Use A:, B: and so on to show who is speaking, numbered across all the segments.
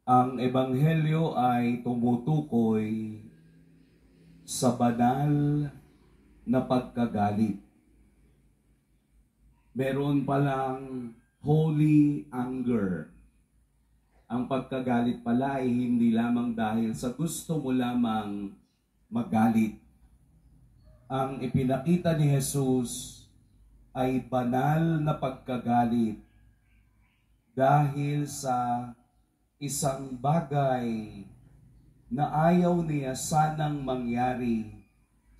A: Ang Ebanghelyo ay tumutukoy sa banal na pagkagalit. Meron palang holy anger. Ang pagkagalit pala ay hindi lamang dahil sa gusto mo lamang magalit. Ang ipinakita ni Jesus ay banal na pagkagalit dahil sa isang bagay na ayaw niya sanang mangyari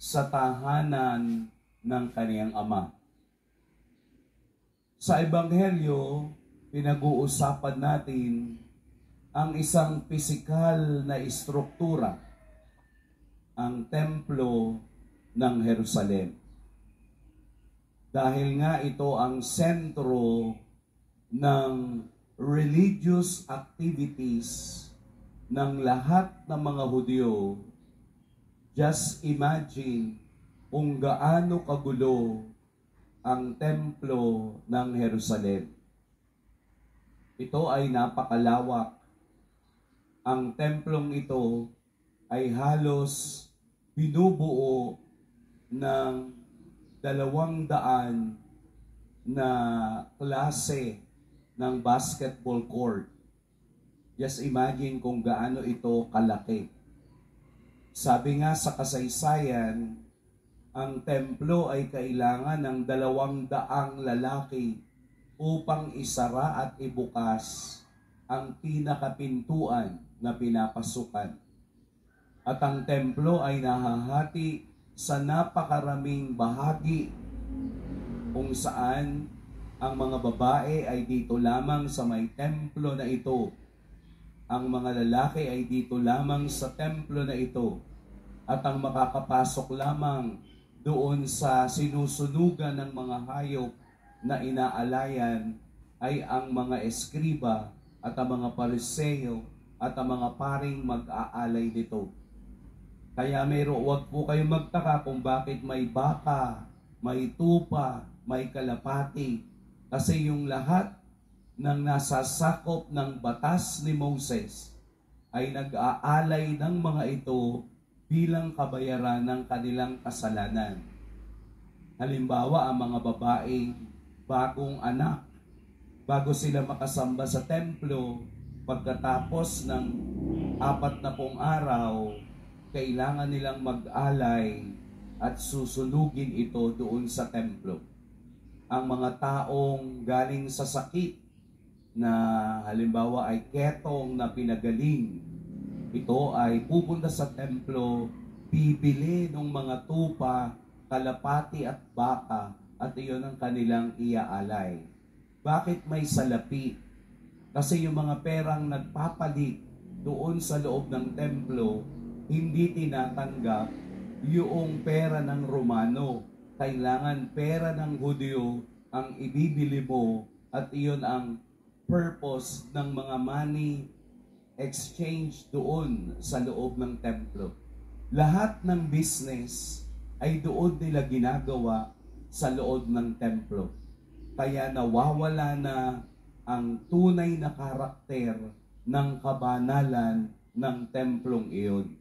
A: sa tahanan ng kaniyang ama. Sa Ebanghelyo, pinag-uusapan natin ang isang pisikal na istruktura, ang templo ng Jerusalem. Dahil nga ito ang sentro ng religious activities ng lahat ng mga Hudyo, just imagine kung gaano kagulo ang templo ng Jerusalem. Ito ay napakalawak. Ang templong ito ay halos binubuo ng 200 na klase ng basketball court. Just imagine kung gaano ito kalaki. Sabi nga sa kasaysayan, ang templo ay kailangan ng 200 lalaki upang isara at ibukas ang pinakapintuan na pinapasukan. At ang templo ay nahahati sa napakaraming bahagi kung saan ang mga babae ay dito lamang sa may templo na ito. Ang mga lalaki ay dito lamang sa templo na ito. At ang makakapasok lamang doon sa sinusunugan ng mga hayop na inaalayan ay ang mga eskriba at ang mga pariseo at ang mga paring mag-aalay dito. Kaya wag po kayong magtaka kung bakit may baka, may tupa, may kalapati. Kasi yung lahat ng nasasakop ng batas ni Moses ay nag-aalay ng mga ito bilang kabayaran ng kanilang kasalanan. Halimbawa, ang mga babae, bagong anak, bago sila makasamba sa templo, pagkatapos ng 40 araw, kailangan nilang mag-alay at susunugin ito doon sa templo. Ang mga taong galing sa sakit na halimbawa ay ketong na pinagaling, ito ay pupunta sa templo, bibili ng mga tupa, kalapati at baka, at iyon ang kanilang iaalay. Bakit may salapi? Kasi yung mga perang nagpapalit doon sa loob ng templo, hindi tinatanggap yung pera ng Romano. Kailangan pera ng Hudyo ang ibibili mo at iyon ang purpose ng mga money exchange doon sa loob ng templo. Lahat ng business ay doon nila ginagawa sa loob ng templo. Kaya nawawala na ang tunay na karakter ng kabanalan ng templong iyon.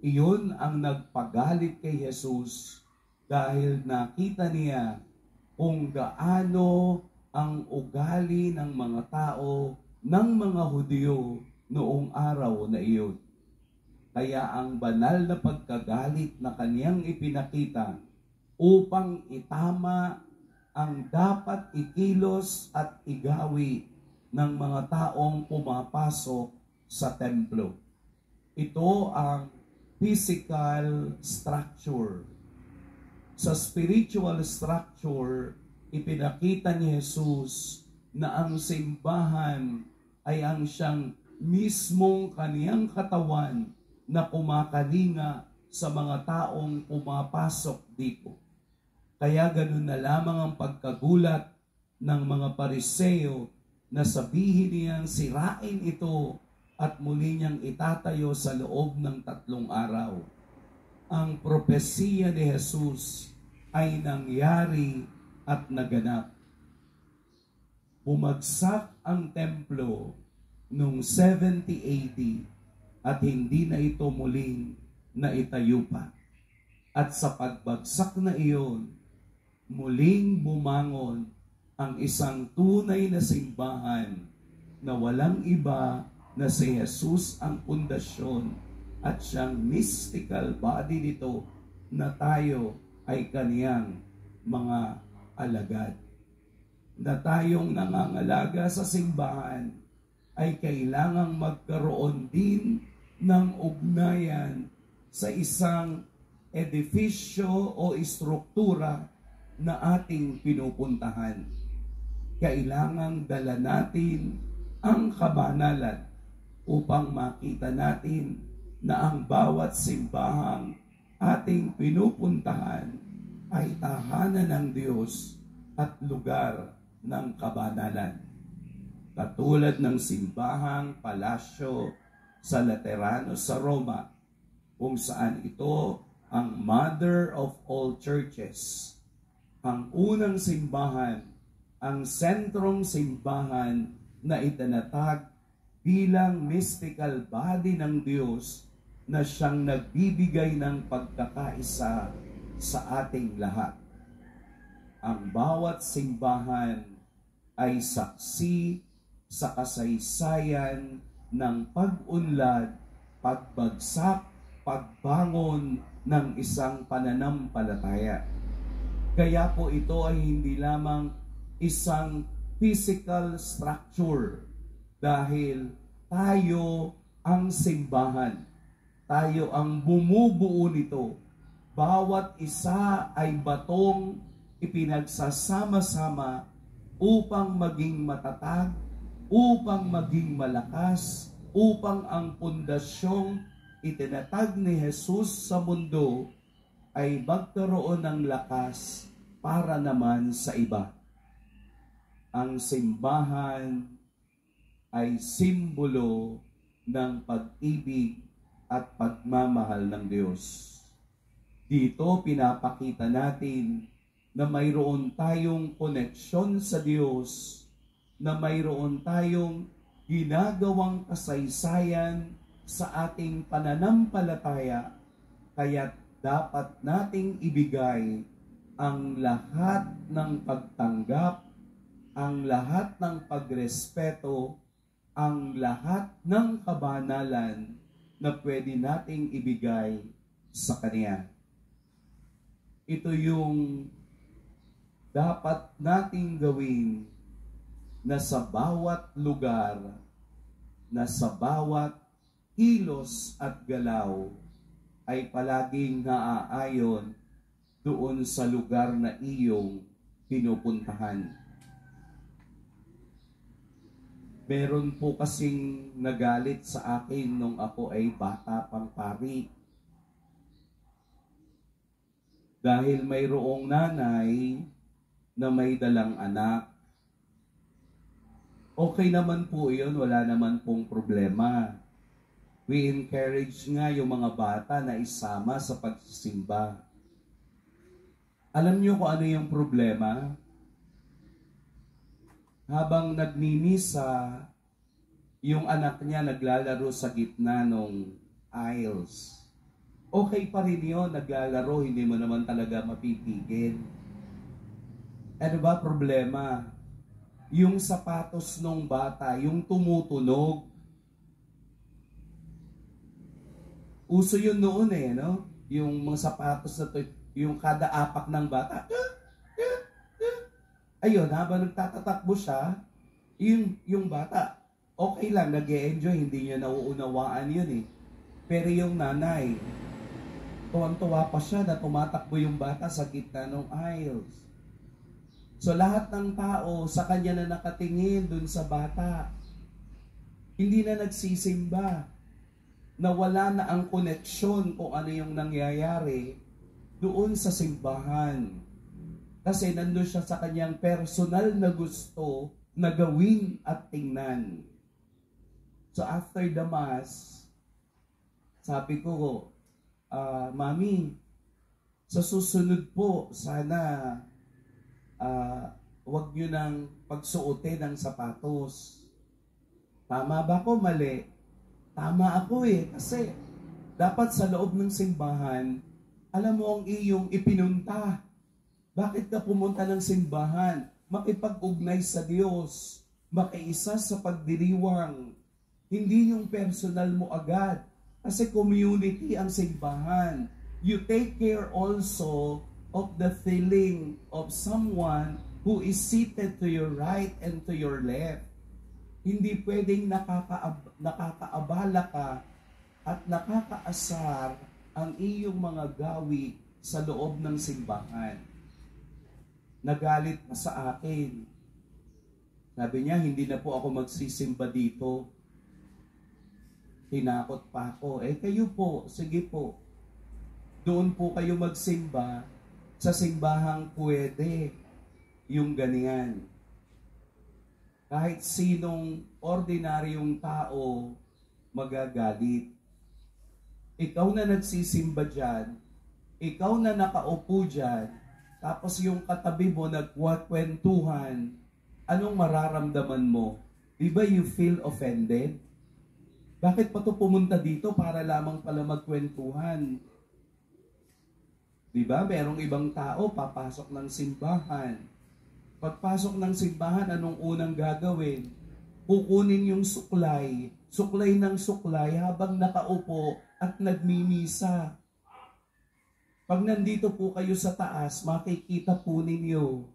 A: Iyon ang nagpagalit kay Jesus dahil nakita niya kung gaano ang ugali ng mga tao, ng mga Hudyo noong araw na iyon. Kaya ang banal na pagkagalit na kaniyang ipinakita upang itama ang dapat ikilos at igawi ng mga taong pumapasok sa templo. Ito ang physical structure. Sa spiritual structure, ipinakita ni Jesus na ang simbahan ay ang siyang mismong kaniyang katawan na kumakalinga sa mga taong pumapasok dito. Kaya ganun na lamang ang pagkagulat ng mga pariseo na sabihin niyang sirain ito at muli niyang itatayo sa loob ng 3 araw. Ang propesiya ni Jesus ay nangyari at naganap. Bumagsak ang templo noong 70 AD at hindi na ito muling naitayo pa. At sa pagbagsak na iyon, muling bumangon ang isang tunay na simbahan na walang iba na si Jesus ang pundasyon at siyang mystical body nito na tayo ay kaniyang mga alagad. Na tayong nangangalaga sa simbahan ay kailangang magkaroon din ng ugnayan sa isang edifisyo o istruktura na ating pinupuntahan. Kailangang dala natin ang kabanalan upang makita natin na ang bawat simbahang ating pinupuntahan ay tahanan ng Diyos at lugar ng kabanalan. Katulad ng simbahang palasyo sa Laterano sa Roma, kung saan ito ang mother of all churches. Ang unang simbahan, ang sentrong simbahan na itinatag bilang mystical body ng Diyos na siyang nagbibigay ng pagkakaisa sa ating lahat. Ang bawat simbahan ay saksi sa kasaysayan ng pag-unlad, pagbagsak, pagbangon ng isang pananampalataya. Kaya po ito ay hindi lamang isang physical structure dahil tayo ang simbahan. Tayo ang bumubuo nito. Bawat isa ay batong ipinagsasama-sama upang maging matatag, upang maging malakas, upang ang pundasyong itinatag ni Jesus sa mundo ay magkaroon ng lakas para naman sa iba. Ang simbahan ay simbolo ng pag-ibig at pagmamahal ng Diyos. Dito pinapakita natin na mayroon tayong koneksyon sa Diyos, na mayroon tayong ginagawang kasaysayan sa ating pananampalataya, kaya dapat nating ibigay ang lahat ng pagtanggap, ang lahat ng pagrespeto, ang lahat ng kabanalan na pwede nating ibigay sa Kanya. Ito yung dapat nating gawin na sa bawat lugar, na sa bawat kilos at galaw ay palaging naaayon doon sa lugar na iyong pinupuntahan. Meron po kasing nagalit sa akin nung ako ay bata pang pari. Dahil mayroong nanay na may dalang anak. Okay naman po yun, wala naman pong problema. We encourage nga yung mga bata na isama sa pagsisimba. Alam niyo kung ano yung problema? Habang nagmimisa, yung anak niya naglalaro sa gitna ng aisles. Okay pa rin yun, naglalaro, hindi mo naman talaga mapipigil. Ano ba problema? Yung sapatos ng bata, yung tumutunog. Uso yun noon no? Yung mga sapatos na to, yung kada apak ng bata. Ayun, habang nagtatatakbo siya, yung bata, okay lang, nag-e-enjoy, hindi niya nauunawaan yun Pero yung nanay, tuwang-tuwa pa siya na tumatakbo yung bata sa gitna ng aisles. So lahat ng tao sa kanya na nakatingin dun sa bata, hindi na nagsisimba, na wala na ang koneksyon kung ano yung nangyayari doon sa simbahan. Kasi nandun siya sa kanyang personal na gusto na gawin at tingnan. So after the Mass, sabi ko, Mami, sa susunod po, sana wag nyo nang pagsuotin ng sapatos. Tama ba ako? Mali. Tama ako eh. Kasi dapat sa loob ng simbahan, alam mo ang iyong ipinunta. Bakit ka pumunta ng simbahan? Makipag-ugnay sa Diyos. Makiisa sa pagdiriwang. Hindi yung personal mo agad. Kasi community ang simbahan. You take care also of the feeling of someone who is seated to your right and to your left. Hindi pwedeng nakakaabala ka at nakakaasar ang iyong mga gawi sa loob ng simbahan. Nagalit pa sa akin. Sabi niya, hindi na po ako magsisimba dito. Tinakot pa ako. Kayo po, sige po. Doon po kayo magsimba sa simbahang pwede yung ganyan. Kahit sinong ordinaryong tao magagalit. Ikaw na nagsisimba dyan, ikaw na nakaupo dyan, tapos yung katabi mo nagkwentuhan, anong mararamdaman mo? Di ba you feel offended? Bakit pa to pumunta dito para lamang pala magkwentuhan? Di ba? Merong ibang tao papasok ng simbahan. Pagpasok ng simbahan, anong unang gagawin? Kukunin yung suklay, suklay ng suklay habang nakaupo at nagmimisa. Pag nandito po kayo sa taas, makikita po ninyo.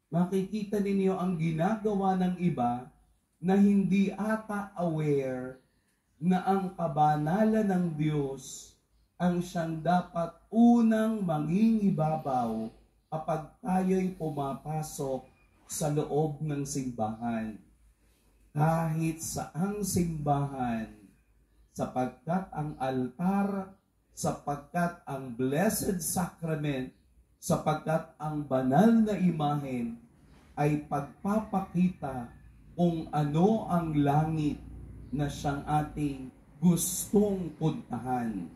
A: Makikita ninyo ang ginagawa ng iba na hindi ata aware na ang kabanalan ng Diyos ang siyang dapat unang mangingibabaw kapag tayo'y pumapasok sa loob ng simbahan. Kahit saang simbahan, sapagkat ang altar, sapagkat ang Blessed Sacrament, sapagkat ang banal na imahen ay pagpapakita kung ano ang langit na siyang ating gustong puntahan.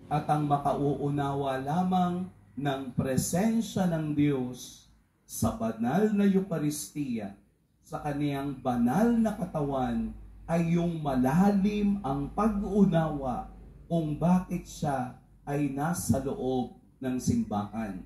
A: At ang makauunawa lamang ng presensya ng Diyos sa banal na Eucharistia, sa kaniyang banal na katawan, ay yung malalim ang pag-unawa kung bakit siya ay nasa loob ng simbahan.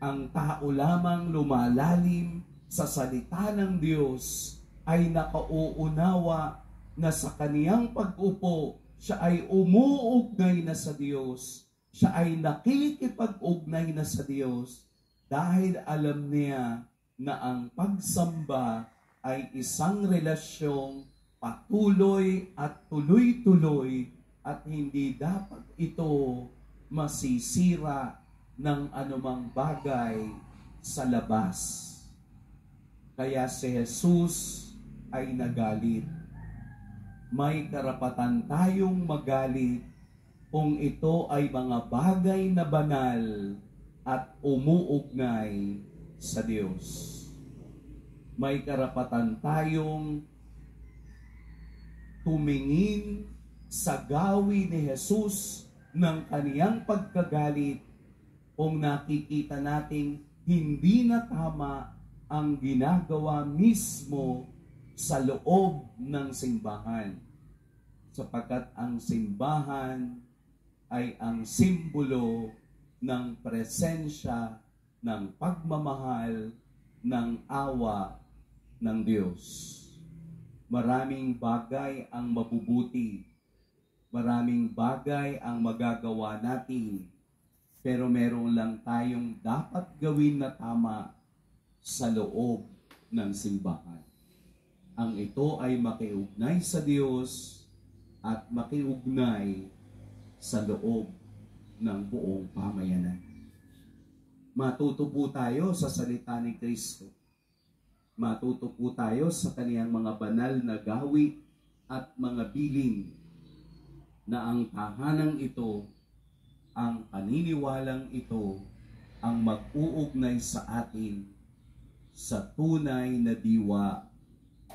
A: Ang tao lamang lumalalim sa salita ng Diyos ay nakauunawa na sa kaniyang pag-upo, siya ay umuugnay na sa Diyos. Siya ay nakikipag-ugnay na sa Diyos dahil alam niya na ang pagsamba ay isang relasyong patuloy at tuloy-tuloy at hindi dapat ito masisira ng anumang bagay sa labas. Kaya si Jesus ay nagalit. May karapatan tayong magalit kung ito ay mga bagay na banal at umuugnay sa Diyos. May karapatan tayong tumingin sa gawi ni Jesus ng kaniyang pagkagalit kung nakikita nating hindi na tama ang ginagawa mismo sa loob ng simbahan. Sapagkat ang simbahan ay ang simbolo ng presensya, ng pagmamahal, ng awa ng Diyos. Maraming bagay ang mabubuti. Maraming bagay ang magagawa natin. Pero meron lang tayong dapat gawin na tama sa loob ng simbahan. Ang ito ay makiugnay sa Diyos at makiugnay sa loob ng buong pamayanan. Matuto po tayo sa salita ni Kristo. Matuto po tayo sa kaniyang mga banal na gawi at mga bilin na ang tahanang ito, ang paniniwalang ito, ang mag-uugnay sa atin sa tunay na diwa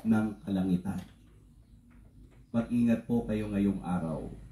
A: ng kalangitan. Mag-ingat po kayo ngayong araw.